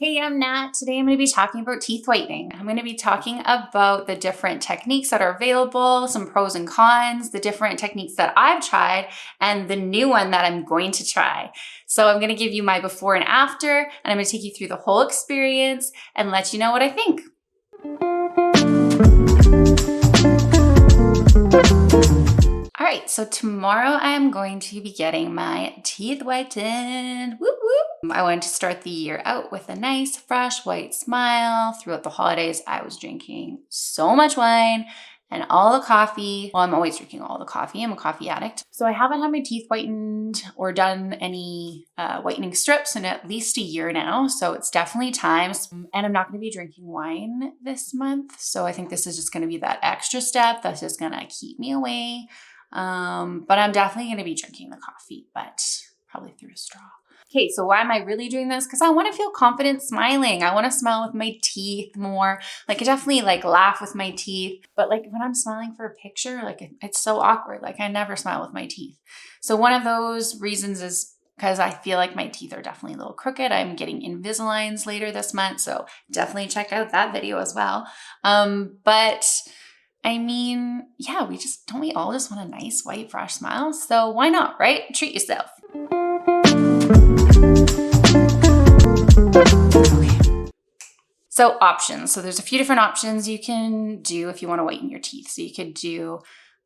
Hey, I'm Nat. Today I'm going to be talking about teeth whitening. I'm going to be talking about the different techniques that are available, some pros and cons, the different techniques that I've tried, and the new one that I'm going to try. So I'm going to give you my before and after, and I'm going to take you through the whole experience and let you know what I think. All right, so tomorrow I am going to be getting my teeth whitened. Whoop, whoop. I wanted to start the year out with a nice, fresh, white smile. Throughout the holidays, I was drinking so much wine and all the coffee. Well, I'm always drinking all the coffee. I'm a coffee addict. So I haven't had my teeth whitened or done any whitening strips in at least a year now. So it's definitely time. And I'm not going to be drinking wine this month. So I think this is just going to be that extra step that's just going to keep me away. But I'm definitely going to be drinking the coffee, but probably through a straw. Okay, so why am I really doing this? Because I want to feel confident smiling. I want to smile with my teeth more. Like I definitely laugh with my teeth, but when I'm smiling for a picture, it's so awkward. I never smile with my teeth. So one of those reasons is because I feel like my teeth are definitely a little crooked. I'm getting Invisaligns later this month, so definitely check out that video as well. But I mean, yeah, don't we all just want a nice, white, fresh smile? So why not, right? Treat yourself. Okay. So options. So there's a few different options you can do if you want to whiten your teeth. So you could do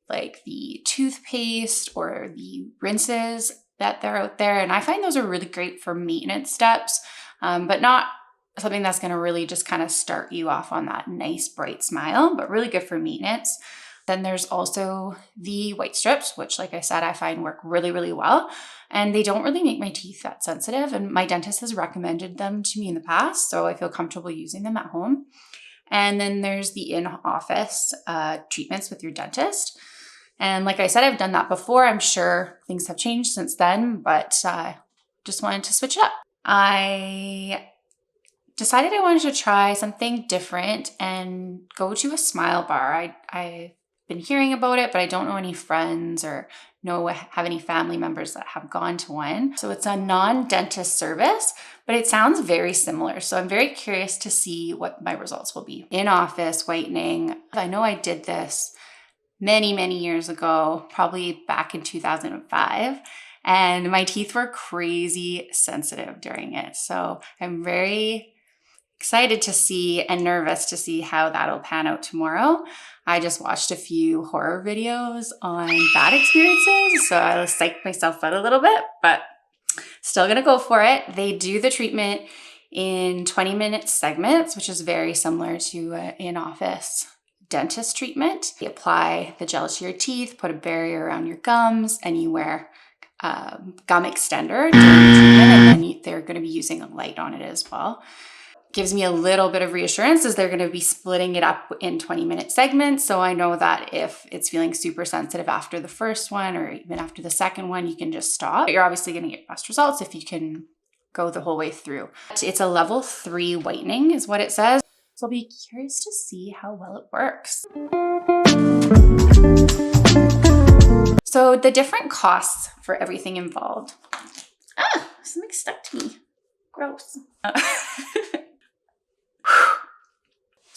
the toothpaste or the rinses that they're out there. And I find those are really great for maintenance steps, but not something that's going to really just kind of start you off on that nice bright smile, but really good for maintenance. Then there's also the white strips, which like I said, I find work really, really well. And they don't really make my teeth that sensitive. And my dentist has recommended them to me in the past, so I feel comfortable using them at home. And then there's the in-office treatments with your dentist. And like I said, I've done that before. I'm sure things have changed since then, but just wanted to switch it up. I decided I wanted to try something different and go to a smile bar. I've been hearing about it, but I don't know any friends or have any family members that have gone to one. So it's a non-dentist service, but it sounds very similar. So I'm very curious to see what my results will be. In-office whitening. I know I did this many, many years ago, probably back in 2005. And my teeth were crazy sensitive during it. So I'm very excited to see and nervous to see how that'll pan out tomorrow. I just watched a few horror videos on bad experiences, so I psyched myself out a little bit, but still gonna go for it. They do the treatment in 20-minute segments, which is very similar to an in-office dentist treatment. You apply the gel to your teeth, put a barrier around your gums, and you wear gum extender during the treatment, and then they're gonna be using a light on it as well. Gives me a little bit of reassurance as they're going to be splitting it up in 20-minute segments. So I know that if it's feeling super sensitive after the first one or even after the second one, you can just stop. But you're obviously going to get best results if you can go the whole way through. It's a level 3 whitening is what it says. So I'll be curious to see how well it works. So the different costs for everything involved. Something stuck to me. Gross.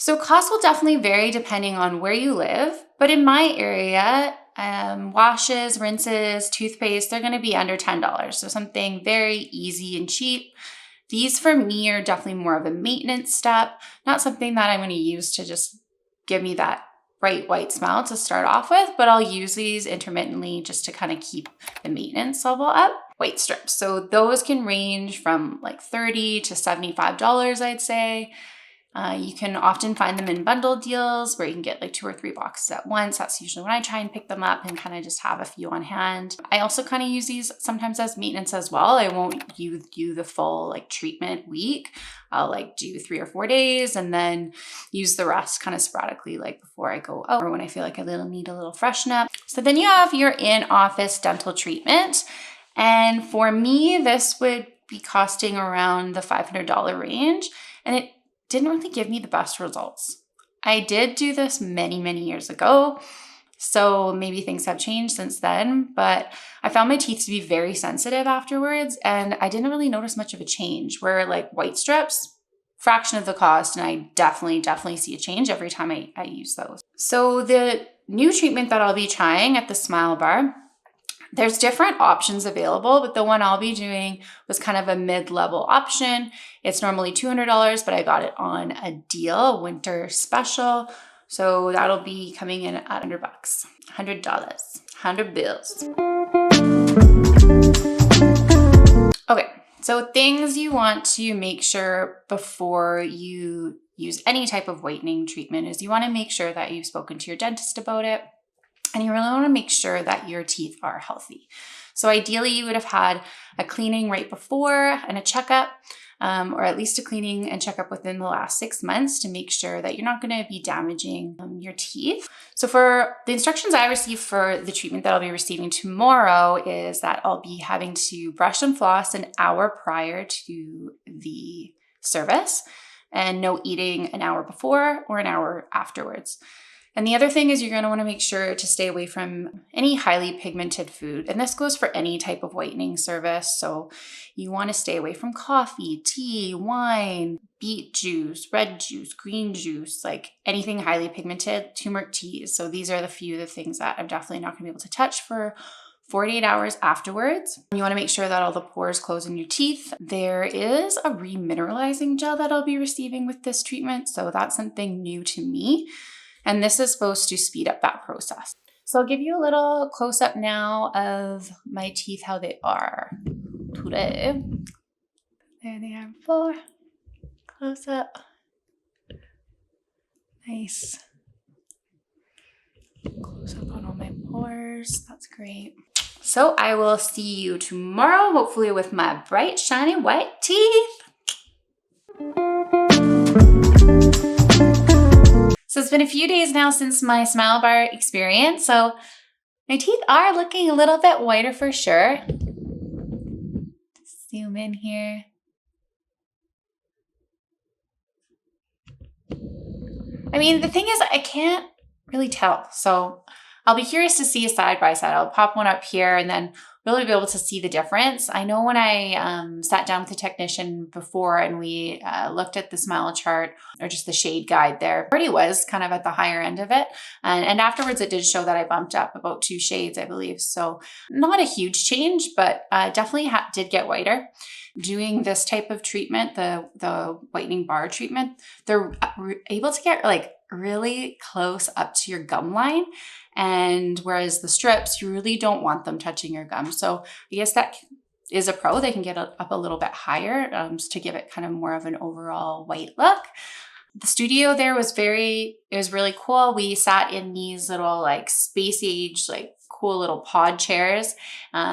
So costs will definitely vary depending on where you live, but in my area, washes, rinses, toothpaste, they're going to be under $10. So something very easy and cheap. These for me are definitely more of a maintenance step, not something that I'm going to use to just give me that bright white smile to start off with, but I'll use these intermittently just to kind of keep the maintenance level up. White strips. So those can range from $30 to $75, I'd say. You can often find them in bundle deals where you can get 2 or 3 boxes at once. That's usually when I try and pick them up and kind of just have a few on hand. I also kind of use these sometimes as maintenance as well. I won't do the full treatment week. I'll do 3 or 4 days and then use the rest kind of sporadically before I go out or when I feel like I need a little freshen up. So then you have your in-office dental treatment. And for me, this would be costing around the $500 range. And it didn't really give me the best results. I did do this many, many years ago, so maybe things have changed since then, but I found my teeth to be very sensitive afterwards, and I didn't really notice much of a change, where white strips, fraction of the cost, and I definitely see a change every time I use those. So the new treatment that I'll be trying at the Smile Bar, there's different options available, but the one I'll be doing was kind of a mid-level option. It's normally $200, but I got it on a deal, a winter special. So that'll be coming in at $100, $100, 100 bills. Okay, so things you want to make sure before you use any type of whitening treatment is you want to make sure that you've spoken to your dentist about it, and you really want to make sure that your teeth are healthy. So ideally you would have had a cleaning right before and a checkup, or at least a cleaning and checkup within the last 6 months to make sure that you're not going to be damaging your teeth. So for the instructions I received for the treatment that I'll be receiving tomorrow is that I'll be having to brush and floss an hour prior to the service and no eating an hour before or an hour afterwards. And the other thing is you're going to want to make sure to stay away from any highly pigmented food. And this goes for any type of whitening service. So you want to stay away from coffee, tea, wine, beet juice, red juice, green juice, like anything highly pigmented, turmeric teas. So these are the few of the things that I'm definitely not going to be able to touch for 48 hours afterwards. You want to make sure that all the pores close in your teeth. There is a remineralizing gel that I'll be receiving with this treatment. So that's something new to me. And this is supposed to speed up that process. So I'll give you a little close up now of my teeth, how they are today. There they are before. Close up. Nice. Close up on all my pores. That's great. So I will see you tomorrow, hopefully with my bright, shiny white teeth. So it's been a few days now since my Smile Bar experience. So my teeth are looking a little bit whiter for sure. Zoom in here. I mean, the thing is, I can't really tell. So I'll be curious to see a side by side. I'll pop one up here and then really be able to see the difference. I know when I sat down with the technician before and we looked at the smile chart or just the shade guide there, it already was kind of at the higher end of it. And afterwards it did show that I bumped up about 2 shades, I believe. So not a huge change, but definitely did get whiter. Doing this type of treatment, the whitening bar treatment, they're able to get like really close up to your gum line. And whereas the strips, you really don't want them touching your gum. So I guess that is a pro. They can get up a little bit higher to give it kind of more of an overall white look. The studio there was it was really cool. We sat in these little like space age, like cool little pod chairs.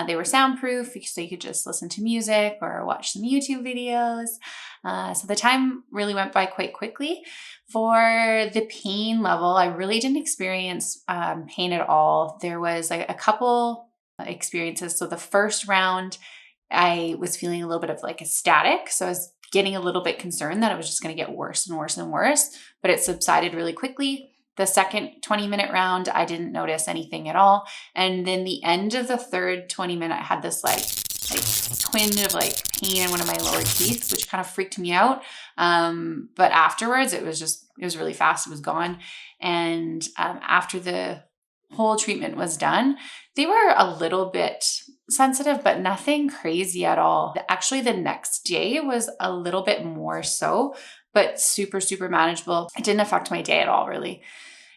They were soundproof, so you could just listen to music or watch some YouTube videos. So the time really went by quite quickly. For the pain level, I really didn't experience pain at all. There was like a couple experiences. So the first round, I was feeling a little bit of like a static. So I was getting a little bit concerned that it was just going to get worse and worse and worse, but it subsided really quickly. The second 20-minute round, I didn't notice anything at all. And then the end of the third 20-minute, I had this like twinge of like pain in one of my lower teeth, which kind of freaked me out. But afterwards, it was really fast. It was gone. And after the whole treatment was done, they were a little bit sensitive, but nothing crazy at all. Actually, the next day was a little bit more so, but super, super manageable. It didn't affect my day at all, really.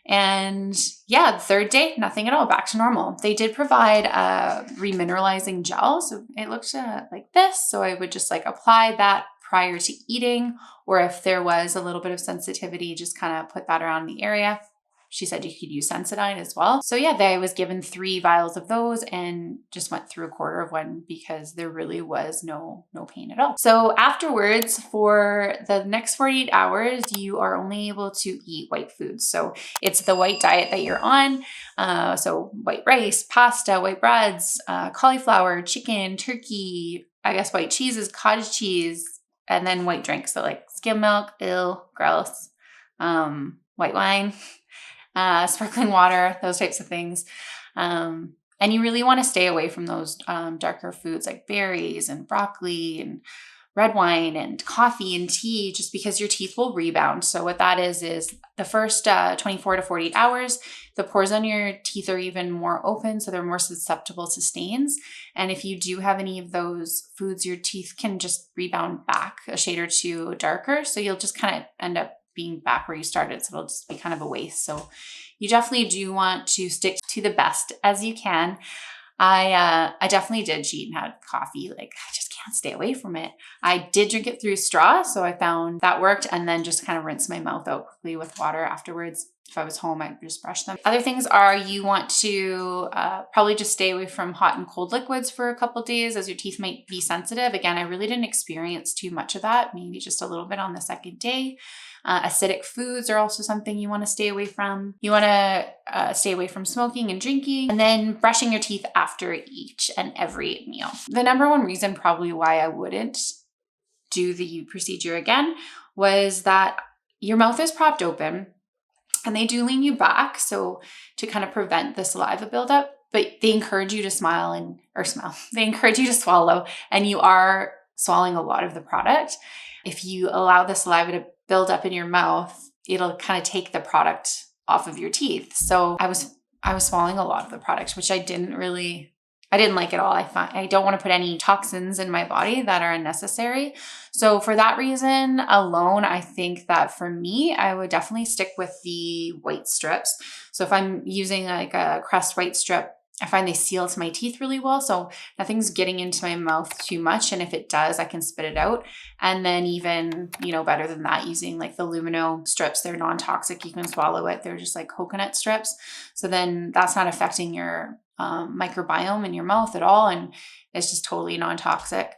And yeah, the third day, nothing at all, back to normal. They did provide a remineralizing gel. So it looked like this. So I would just like apply that prior to eating, or if there was a little bit of sensitivity, just kind of put that around the area. She said you could use Sensodyne as well. So yeah, I was given 3 vials of those and just went through a quarter of one because there really was no pain at all. So afterwards, for the next 48 hours, you are only able to eat white foods. So it's the white diet that you're on. So white rice, pasta, white breads, cauliflower, chicken, turkey, I guess white cheeses, cottage cheese, and then white drinks. So like skim milk, gross, white wine. Sparkling water, those types of things. And you really want to stay away from those darker foods like berries and broccoli and red wine and coffee and tea, just because your teeth will rebound. So what that is the first 24 to 48 hours, the pores on your teeth are even more open, so they're more susceptible to stains. And if you do have any of those foods, your teeth can just rebound back a shade or two darker. So you'll just kind of end up being back where you started. So it'll just be kind of a waste. So you definitely do want to stick to the best as you can. I definitely did cheat and had coffee. Like, I just can't stay away from it. I did drink it through straw, so I found that worked, and then just kind of rinse my mouth out quickly with water afterwards. If I was home, I'd just brush them. Other things are you want to probably just stay away from hot and cold liquids for a couple days, as your teeth might be sensitive. Again, I really didn't experience too much of that, maybe just a little bit on the second day. Acidic foods are also something you want to stay away from. You want to stay away from smoking and drinking, and then brushing your teeth after each and every meal. The number one reason probably why I wouldn't do the procedure again was that your mouth is propped open and they do lean you back, so to kind of prevent the saliva buildup, but they encourage you to they encourage you to swallow, and you are swallowing a lot of the product. If you allow the saliva to build up in your mouth, it'll kind of take the product off of your teeth. So I was swallowing a lot of the product, which I didn't like at all. I don't want to put any toxins in my body that are unnecessary. So for that reason alone, I think that for me, I would definitely stick with the white strips. So if I'm using like a Crest white strip, I find they seal to my teeth really well. So nothing's getting into my mouth too much. And if it does, I can spit it out. And then even, better than that, using like the Lumino strips, they're non-toxic. You can swallow it. They're just like coconut strips. So then that's not affecting your microbiome in your mouth at all. And it's just totally non-toxic.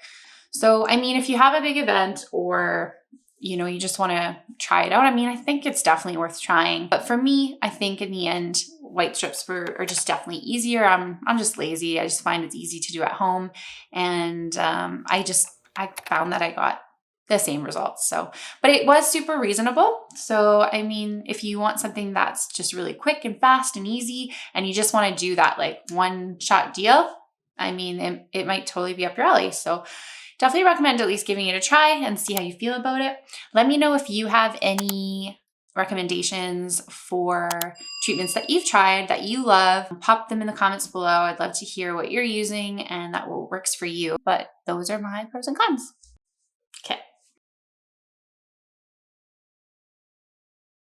So, if you have a big event or you just want to try it out, I think it's definitely worth trying. But for me, I think in the end, white strips are just definitely easier. I'm just lazy. I just find it's easy to do at home. And I found that I got the same results. So, but it was super reasonable. So, if you want something that's just really quick and fast and easy, and you just want to do that like one shot deal, it might totally be up your alley. So definitely recommend at least giving it a try and see how you feel about it. Let me know if you have any recommendations for treatments that you've tried that you love. Pop them in the comments below. I'd love to hear what you're using and that what works for you. But those are my pros and cons.